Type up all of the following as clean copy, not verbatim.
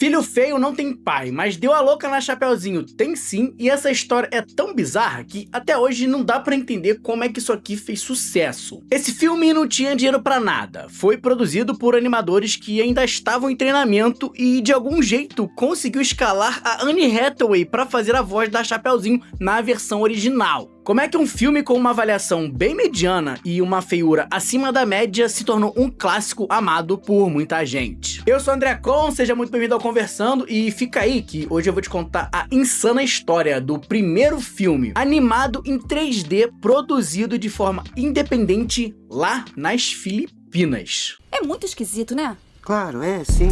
Filho feio não tem pai, mas deu a louca na Chapeuzinho tem sim, e essa história é tão bizarra que até hoje não dá pra entender como é que isso aqui fez sucesso. Esse filme não tinha dinheiro pra nada, foi produzido por animadores que ainda estavam em treinamento e de algum jeito conseguiu escalar a Anne Hathaway pra fazer a voz da Chapeuzinho na versão original. Como é que um filme com uma avaliação bem mediana e uma feiura acima da média se tornou um clássico amado por muita gente? Eu sou o André Con, seja muito bem-vindo ao Conversando e fica aí que hoje eu vou te contar a insana história do primeiro filme animado em 3D produzido de forma independente lá nas Filipinas. É muito esquisito, né? Claro, é, sim.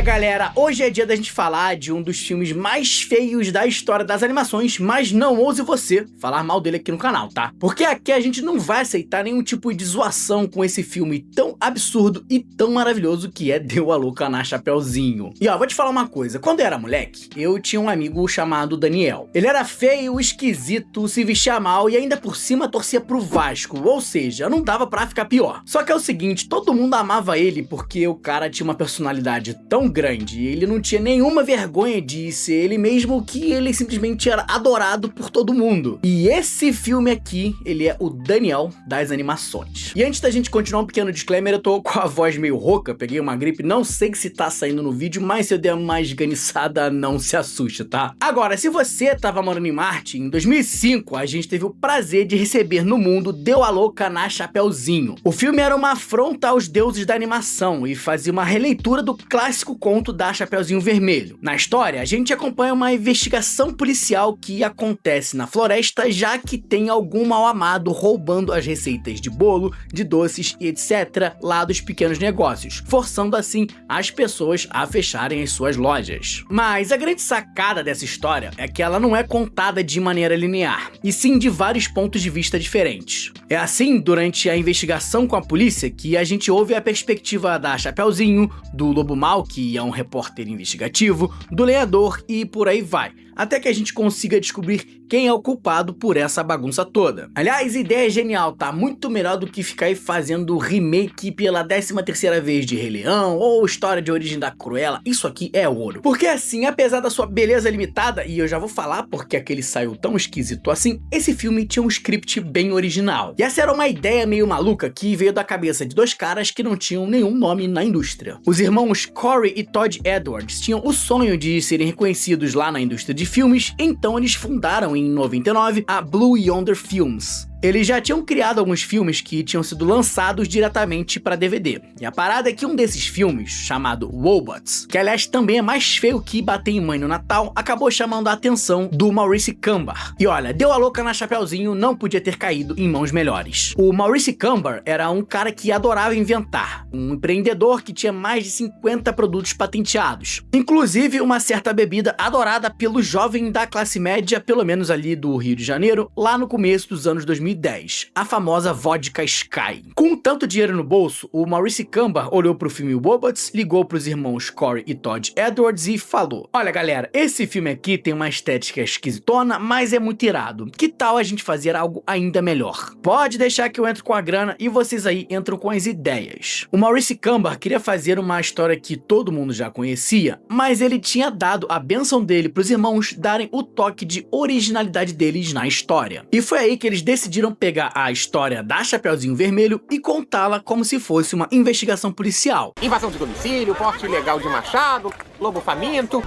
Galera, hoje é dia da gente falar de um dos filmes mais feios da história das animações, mas não ouse você falar mal dele aqui no canal, tá? Porque aqui a gente não vai aceitar nenhum tipo de zoação com esse filme tão absurdo e tão maravilhoso que é Deu a Louca na Chapeuzinho. E ó, vou te falar uma coisa, quando eu era moleque, eu tinha um amigo chamado Daniel. Ele era feio, esquisito, se vestia mal e ainda por cima torcia pro Vasco, ou seja, não dava pra ficar pior. Só que é o seguinte, todo mundo amava ele porque o cara tinha uma personalidade tão grande, ele não tinha nenhuma vergonha de ser ele mesmo, que ele simplesmente era adorado por todo mundo. E esse filme aqui, ele é o Daniel das animações. E antes da gente continuar, um pequeno disclaimer, eu tô com a voz meio rouca, peguei uma gripe, não sei se tá saindo no vídeo, mas se eu der uma esganiçada, não se assuste, tá? Agora, se você tava morando em Marte, em 2005, a gente teve o prazer de receber no mundo Deu a Louca na Chapeuzinho. O filme era uma afronta aos deuses da animação e fazia uma releitura do clássico conto da Chapeuzinho Vermelho. Na história, a gente acompanha uma investigação policial que acontece na floresta, já que tem algum mal-amado roubando as receitas de bolo, de doces e etc. lá dos pequenos negócios, forçando assim as pessoas a fecharem as suas lojas. Mas a grande sacada dessa história é que ela não é contada de maneira linear, e sim de vários pontos de vista diferentes. É assim, durante a investigação com a polícia, que a gente ouve a perspectiva da Chapeuzinho, do Lobo Mal, que é um repórter investigativo, do lenhador e por aí vai, até que a gente consiga descobrir quem é o culpado por essa bagunça toda. Aliás, ideia é genial, tá? Muito melhor do que ficar aí fazendo remake pela 13ª vez de Rei Leão ou história de origem da Cruella. Isso aqui é ouro. Porque assim, apesar da sua beleza limitada, e eu já vou falar porque aquele saiu tão esquisito assim, esse filme tinha um script bem original. E essa era uma ideia meio maluca que veio da cabeça de dois caras que não tinham nenhum nome na indústria. Os irmãos Corey e Todd Edwards tinham o sonho de serem reconhecidos lá na indústria de filmes, então eles fundaram em 99 a Blue Yonder Films. Eles já tinham criado alguns filmes que tinham sido lançados diretamente para DVD. E a parada é que um desses filmes, chamado Wobots, que aliás também é mais feio que Bater em Mãe no Natal, acabou chamando a atenção do Maurice Cambar. E olha, Deu a Louca na Chapeuzinho não podia ter caído em mãos melhores. O Maurice Cambar era um cara que adorava inventar, um empreendedor que tinha mais de 50 produtos patenteados, inclusive uma certa bebida adorada pelo jovem da classe média, pelo menos ali do Rio de Janeiro, lá no começo dos anos 2010, a famosa Vodka Sky. Com tanto dinheiro no bolso, o Maurice Cambar olhou pro filme Wobots, ligou pros irmãos Corey e Todd Edwards e falou: olha galera, esse filme aqui tem uma estética esquisitona, mas é muito irado. Que tal a gente fazer algo ainda melhor? Pode deixar que eu entro com a grana e vocês aí entram com as ideias. O Maurice Cambar queria fazer uma história que todo mundo já conhecia, mas ele tinha dado a bênção dele pros irmãos darem o toque de originalidade deles na história. E foi aí que eles decidiram pegar a história da Chapeuzinho Vermelho e contá-la como se fosse uma investigação policial. Invasão de domicílio, porte ilegal de machado, lobo faminto.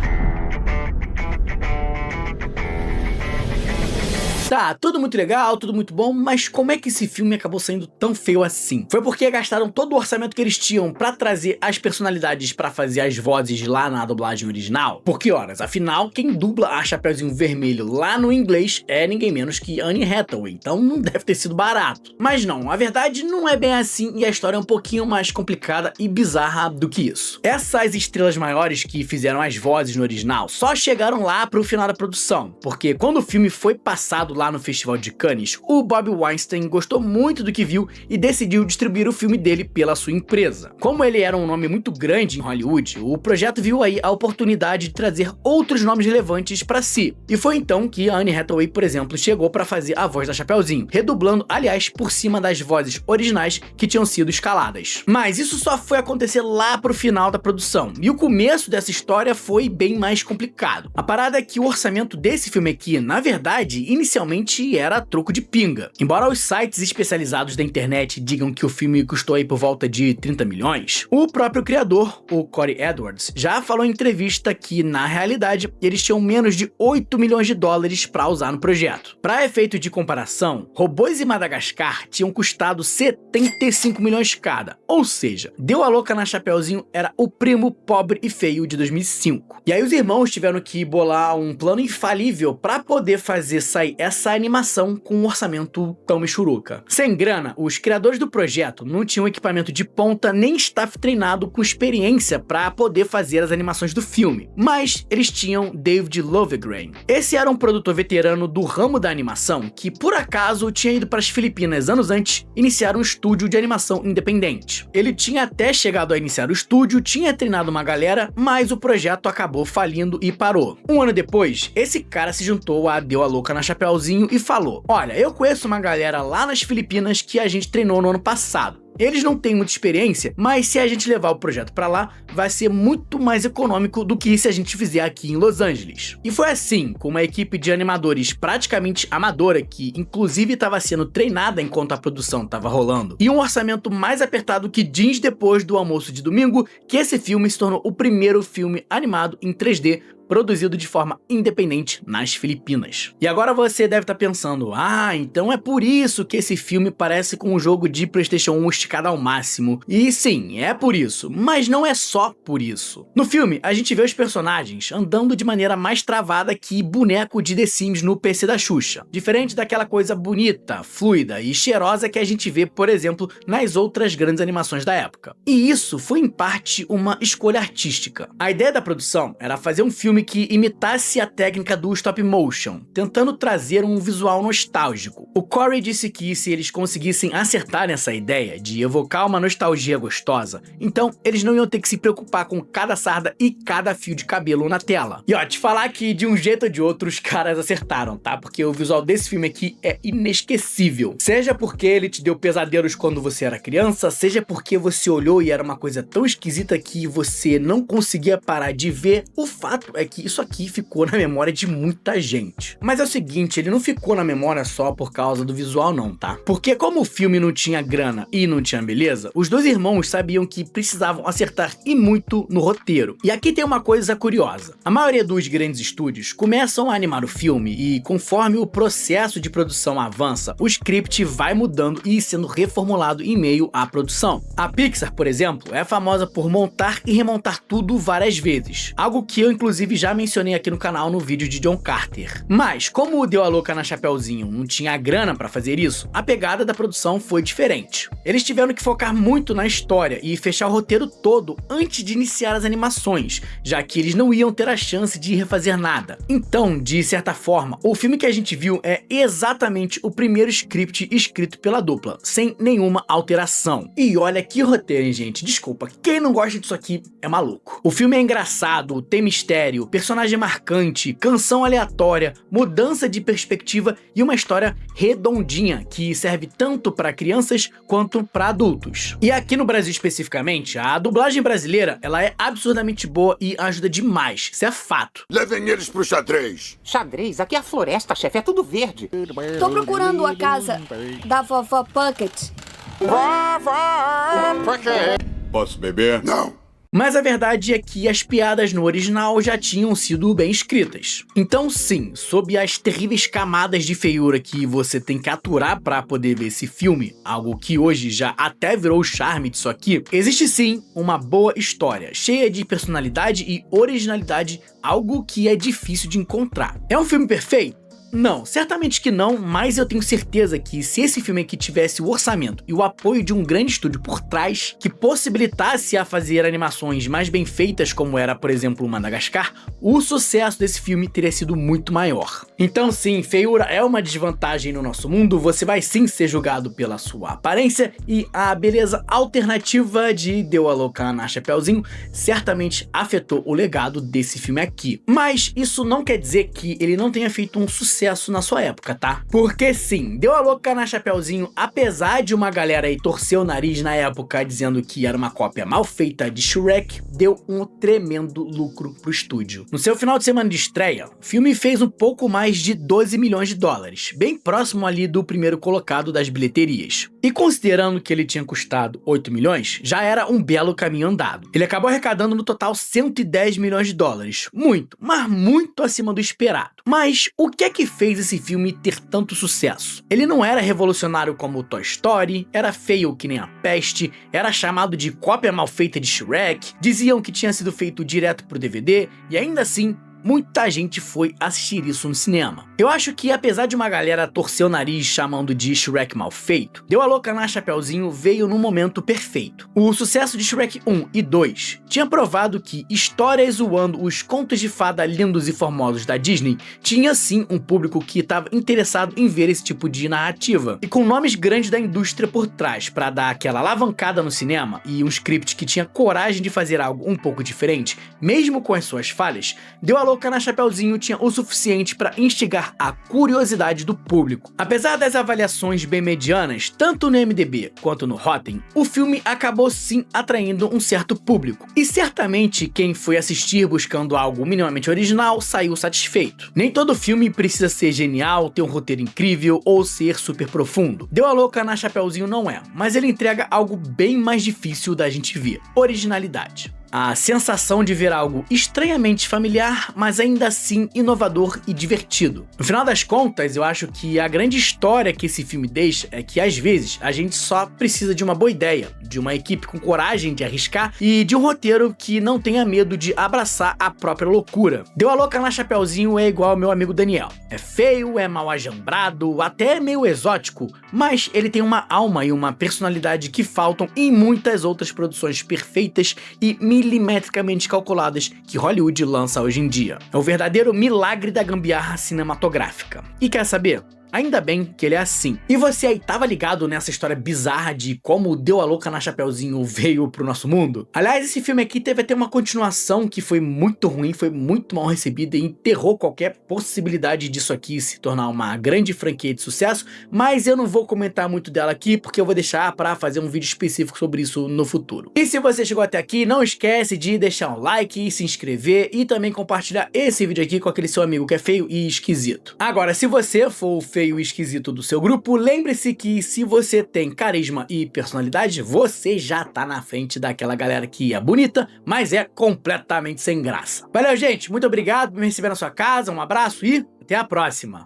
Tá, tudo muito legal, tudo muito bom, mas como é que esse filme acabou saindo tão feio assim? Foi porque gastaram todo o orçamento que eles tinham pra trazer as personalidades pra fazer as vozes lá na dublagem original? Porque, horas, afinal, quem dubla a Chapeuzinho Vermelho lá no inglês é ninguém menos que Anne Hathaway, então não deve ter sido barato. Mas não, a verdade não é bem assim e a história é um pouquinho mais complicada e bizarra do que isso. Essas estrelas maiores que fizeram as vozes no original só chegaram lá pro final da produção, porque quando o filme foi passado lá lá no Festival de Cannes, o Bob Weinstein gostou muito do que viu e decidiu distribuir o filme dele pela sua empresa. Como ele era um nome muito grande em Hollywood, o projeto viu aí a oportunidade de trazer outros nomes relevantes para si. E foi então que a Anne Hathaway, por exemplo, chegou para fazer a voz da Chapeuzinho, redublando, aliás, por cima das vozes originais que tinham sido escaladas. Mas isso só foi acontecer lá pro final da produção, e o começo dessa história foi bem mais complicado. A parada é que o orçamento desse filme aqui, na verdade, inicialmente era troco de pinga. Embora os sites especializados da internet digam que o filme custou aí por volta de 30 milhões, o próprio criador, o Corey Edwards, já falou em entrevista que, na realidade, eles tinham menos de 8 milhões de dólares para usar no projeto. Para efeito de comparação, Robôs e Madagascar tinham custado 75 milhões cada, ou seja, Deu a Louca na Chapeuzinho era o primo pobre e feio de 2005. E aí os irmãos tiveram que bolar um plano infalível para poder fazer sair essa animação com um orçamento tão michuruca. Sem grana, os criadores do projeto não tinham equipamento de ponta nem staff treinado com experiência para poder fazer as animações do filme, mas eles tinham David Lovegreen. Esse era um produtor veterano do ramo da animação que, por acaso, tinha ido para as Filipinas anos antes iniciar um estúdio de animação independente. Ele tinha até chegado a iniciar o estúdio, tinha treinado uma galera, mas o projeto acabou falindo e parou. Um ano depois, esse cara se juntou a Deu a Louca na Chapeuzinho e falou: olha, eu conheço uma galera lá nas Filipinas que a gente treinou no ano passado. Eles não têm muita experiência, mas se a gente levar o projeto pra lá, vai ser muito mais econômico do que se a gente fizer aqui em Los Angeles. E foi assim, com uma equipe de animadores praticamente amadora, que inclusive estava sendo treinada enquanto a produção estava rolando, e um orçamento mais apertado que jeans depois do almoço de domingo, que esse filme se tornou o primeiro filme animado em 3D produzido de forma independente nas Filipinas. E agora você deve estar pensando: ah, então é por isso que esse filme parece com um jogo de PlayStation 1 esticado ao máximo. E sim, é por isso, mas não é só por isso. No filme, a gente vê os personagens andando de maneira mais travada que boneco de The Sims no PC da Xuxa, diferente daquela coisa bonita, fluida e cheirosa que a gente vê, por exemplo, nas outras grandes animações da época. E isso foi em parte uma escolha artística. A ideia da produção era fazer um filme que imitasse a técnica do stop motion, tentando trazer um visual nostálgico. O Corey disse que se eles conseguissem acertar nessa ideia de evocar uma nostalgia gostosa, então eles não iam ter que se preocupar com cada sarda e cada fio de cabelo na tela. E ó, te falar que de um jeito ou de outro os caras acertaram, tá? Porque o visual desse filme aqui é inesquecível. Seja porque ele te deu pesadelos quando você era criança, seja porque você olhou e era uma coisa tão esquisita que você não conseguia parar de ver, o fato é que isso aqui ficou na memória de muita gente. Mas é o seguinte, ele não ficou na memória só por causa do visual não, tá? Porque como o filme não tinha grana e não tinha beleza, os dois irmãos sabiam que precisavam acertar e muito no roteiro. E aqui tem uma coisa curiosa. A maioria dos grandes estúdios começam a animar o filme e conforme o processo de produção avança, o script vai mudando e sendo reformulado em meio à produção. A Pixar, por exemplo, é famosa por montar e remontar tudo várias vezes. Algo que eu inclusive já mencionei aqui no canal no vídeo de John Carter. Mas, como o Deu a Louca na Chapeuzinho não tinha grana pra fazer isso, a pegada da produção foi diferente. Eles tiveram que focar muito na história e fechar o roteiro todo antes de iniciar as animações, já que eles não iam ter a chance de refazer nada. Então, de certa forma, o filme que a gente viu é exatamente o primeiro script escrito pela dupla, sem nenhuma alteração. E olha que roteiro, hein, gente? Desculpa, quem não gosta disso aqui é maluco. O filme é engraçado, tem mistério, personagem marcante, canção aleatória, mudança de perspectiva e uma história redondinha que serve tanto para crianças quanto para adultos. E aqui no Brasil especificamente, a dublagem brasileira ela é absurdamente boa e ajuda demais, isso é fato. Levem eles pro xadrez. Xadrez? Aqui é a floresta, chefe, é tudo verde. Tô procurando a casa da vovó Puckett. Vovó, por quê? Posso beber? Não. Mas a verdade é que as piadas no original já tinham sido bem escritas. Então sim, sob as terríveis camadas de feiura que você tem que aturar para poder ver esse filme, algo que hoje já até virou o charme disso aqui, existe sim uma boa história, cheia de personalidade e originalidade, algo que é difícil de encontrar. É um filme perfeito? Não, certamente que não, mas eu tenho certeza que se esse filme aqui tivesse o orçamento e o apoio de um grande estúdio por trás, que possibilitasse a fazer animações mais bem feitas, como era, por exemplo, o Madagascar, o sucesso desse filme teria sido muito maior. Então sim, feiura é uma desvantagem no nosso mundo, você vai sim ser julgado pela sua aparência, e a beleza alternativa de Deu a Louca na Chapeuzinho certamente afetou o legado desse filme aqui. Mas isso não quer dizer que ele não tenha feito um sucesso na sua época, tá? Porque sim, Deu a Louca na Chapeuzinho, apesar de uma galera aí torcer o nariz na época dizendo que era uma cópia mal feita de Shrek, deu um tremendo lucro pro estúdio. No seu final de semana de estreia, o filme fez um pouco mais de 12 milhões de dólares, bem próximo ali do primeiro colocado das bilheterias. E considerando que ele tinha custado 8 milhões, já era um belo caminho andado. Ele acabou arrecadando no total 110 milhões de dólares. Muito, mas muito acima do esperado. Mas o que é que fez esse filme ter tanto sucesso? Ele não era revolucionário como o Toy Story, era feio que nem a peste, era chamado de cópia mal feita de Shrek, diziam que tinha sido feito direto pro DVD, e ainda assim, muita gente foi assistir isso no cinema. Eu acho que apesar de uma galera torcer o nariz chamando de Shrek mal feito, Deu a Louca na Chapeuzinho veio num momento perfeito. O sucesso de Shrek 1 e 2 tinha provado que histórias zoando os contos de fada lindos e formosos da Disney tinha sim um público que estava interessado em ver esse tipo de narrativa. E com nomes grandes da indústria por trás para dar aquela alavancada no cinema e um script que tinha coragem de fazer algo um pouco diferente, mesmo com as suas falhas, Deu a Louca na Chapeuzinho tinha o suficiente para instigar a curiosidade do público. Apesar das avaliações bem medianas, tanto no IMDb quanto no Rotten, o filme acabou sim atraindo um certo público. E certamente quem foi assistir buscando algo minimamente original saiu satisfeito. Nem todo filme precisa ser genial, ter um roteiro incrível ou ser super profundo. Deu a Louca na Chapeuzinho não é, mas ele entrega algo bem mais difícil da gente ver: originalidade. A sensação de ver algo estranhamente familiar, mas ainda assim inovador e divertido. No final das contas, eu acho que a grande história que esse filme deixa é que às vezes a gente só precisa de uma boa ideia, de uma equipe com coragem de arriscar e de um roteiro que não tenha medo de abraçar a própria loucura. Deu a Louca na Chapeuzinho é igual ao meu amigo Daniel. É feio, é mal ajambrado, até meio exótico, mas ele tem uma alma e uma personalidade que faltam em muitas outras produções perfeitas e milimetricamente calculadas que Hollywood lança hoje em dia. É o verdadeiro milagre da gambiarra cinematográfica. E quer saber? Ainda bem que ele é assim. E você aí tava ligado nessa história bizarra de como Deu a Louca na Chapeuzinho veio pro nosso mundo? Aliás, esse filme aqui teve até uma continuação que foi muito ruim, foi muito mal recebida e enterrou qualquer possibilidade disso aqui se tornar uma grande franquia de sucesso, mas eu não vou comentar muito dela aqui porque eu vou deixar pra fazer um vídeo específico sobre isso no futuro. E se você chegou até aqui, não esquece de deixar um like, se inscrever e também compartilhar esse vídeo aqui com aquele seu amigo que é feio e esquisito. Agora, se você for o feio e esquisito do seu grupo, lembre-se que se você tem carisma e personalidade, você já tá na frente daquela galera que é bonita, mas é completamente sem graça. Valeu, gente, muito obrigado por me receber na sua casa, um abraço e até a próxima!